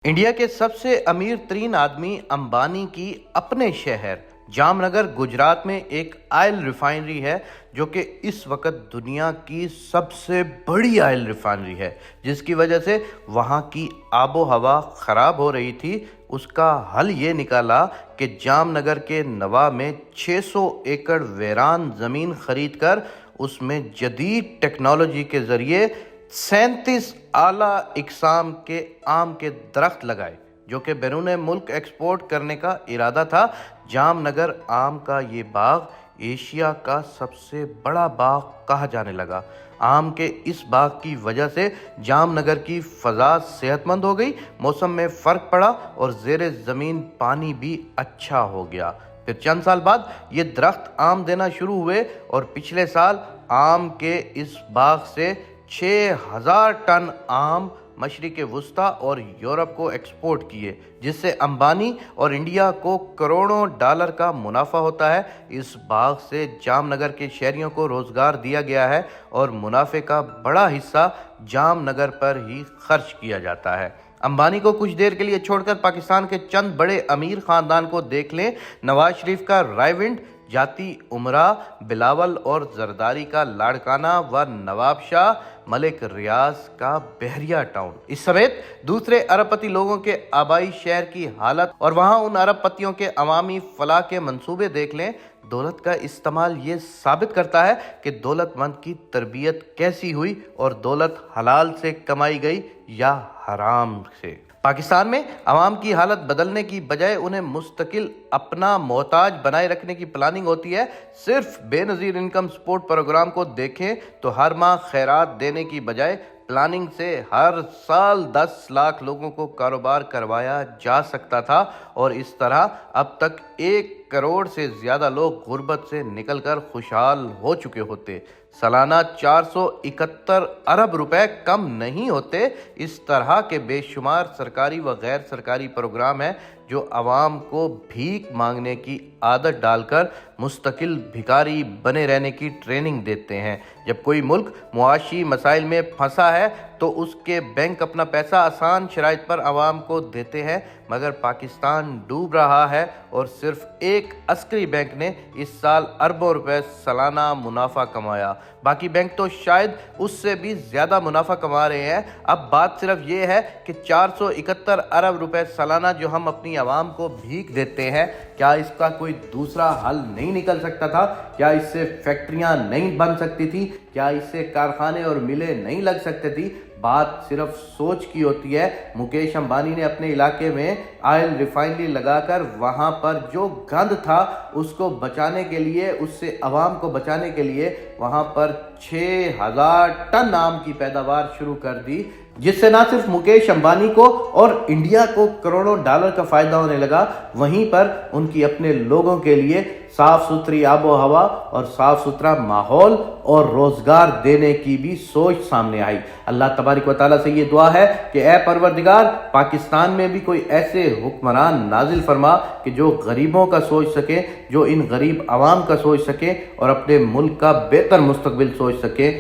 India के सबसे अमीर तरीन आदमी अंबानी की अपने शहर जामनगर गुजरात में एक ऑयल रिफाइनरी है जो कि इस वक्त दुनिया की सबसे बड़ी ऑयल रिफाइनरी है, जिसकी वजह से वहाँ की आबो हवा ख़राब हो रही थी। उसका हल ये निकाला कि जामनगर के नवा में 600 एकड़ वीरान ज़मीन खरीद कर उसमें जदीद टेक्नोलॉजी के ज़रिए 37 आला इकसाम के आम के दरख्त लगाए जो कि बैरून मुल्क एक्सपोर्ट करने का इरादा था। जामनगर आम का ये बाग एशिया का सबसे बड़ा बाग कहा जाने लगा। आम के इस बाग की वजह से जामनगर की फ़ज़ा सेहतमंद हो गई, मौसम में फ़र्क पड़ा और ज़ेरे ज़मीन पानी भी अच्छा हो गया। फिर चंद साल बाद ये दरख्त आम देना शुरू हुए और पिछले साल आम के इस बाग से 6000 टन आम मशरिक़ वुस्ता और यूरोप को एक्सपोर्ट किए, जिससे अंबानी और इंडिया को करोड़ों डॉलर का मुनाफा होता है। इस बाग से जामनगर के शहरियों को रोज़गार दिया गया है और मुनाफे का बड़ा हिस्सा जामनगर पर ही खर्च किया जाता है। अंबानी को कुछ देर के लिए छोड़कर पाकिस्तान के चंद बड़े अमीर ख़ानदान को देख लें। नवाज शरीफ का रायविंड, जाती उमरा, बिलावल और जरदारी का लाड़काना व नवाब शाह, मलिक रियाज का बहरिया टाउन, इस समेत दूसरे अरबपति लोगों के आबाई शहर की हालत और वहाँ उन अरबपतियों के अवामी फलाह के मंसूबे देख लें। दौलत का इस्तेमाल ये साबित करता है कि दौलतमंद की तरबियत कैसी हुई और दौलत हलाल से कमाई गई या हराम से। पाकिस्तान में अवाम की हालत बदलने की बजाय उन्हें मुस्तकिल अपना मोहताज बनाए रखने की प्लानिंग होती है। सिर्फ बेनज़ीर इनकम सपोर्ट प्रोग्राम को देखें तो हर माह खैरात देने की बजाय प्लानिंग से हर साल 10 लाख लोगों को कारोबार करवाया जा सकता था और इस तरह अब तक 1 करोड़ से ज़्यादा लोग गुर्बत से निकलकर खुशहाल हो चुके होते। सालाना 471 अरब रुपए कम नहीं होते। इस तरह के बेशुमार सरकारी व गैर सरकारी प्रोग्राम हैं जो आवाम को भीख मांगने की आदत डालकर मुस्तकिल भिखारी बने रहने की ट्रेनिंग देते हैं। जब कोई मुल्क मुआशी मसाइल में फंसा है तो उसके बैंक अपना पैसा आसान शराइत पर आवाम को देते हैं, मगर पाकिस्तान डूब रहा है और सिर्फ एक अस्करी बैंक ने इस साल अरबों रुपए सालाना मुनाफा कमाया। बाकी बैंक तो शायद उससे भी ज़्यादा मुनाफा कमा रहे हैं। अब बात सिर्फ ये है कि 471 अरब रुपए सालाना जो हम अपनी आवाम को भीख देते हैं, क्या इसका कोई दूसरा हल नहीं निकल सकता था? क्या इससे फैक्ट्रियां नहीं बन सकती थी? क्या इससे कारखाने और मिलें नहीं लग सकते थी? बात सिर्फ सोच की होती है। मुकेश अंबानी ने अपने इलाके में ऑयल रिफाइनरी लगाकर वहां पर जो गंद था उसको बचाने के लिए, उससे आवाम को बचाने के लिए वहां पर 6000 टन आम की पैदावार शुरू कर दी, जिससे ना सिर्फ मुकेश अंबानी को और इंडिया को करोड़ों डॉलर का फायदा होने लगा, वहीं पर उनकी अपने लोगों के लिए साफ सुथरी आबो हवा और साफ सुथरा माहौल और रोजगार देने की भी सोच सामने आई। अल्लाह तबारिक व तआला से ये दुआ है कि ए परवरदिगार, पाकिस्तान में भी कोई ऐसे हुक्मरान नाजिल फरमा कि जो गरीबों का सोच सके, जो इन गरीब आवाम का सोच सके और अपने मुल्क का बेहतर मुस्तकबिल सोच सके।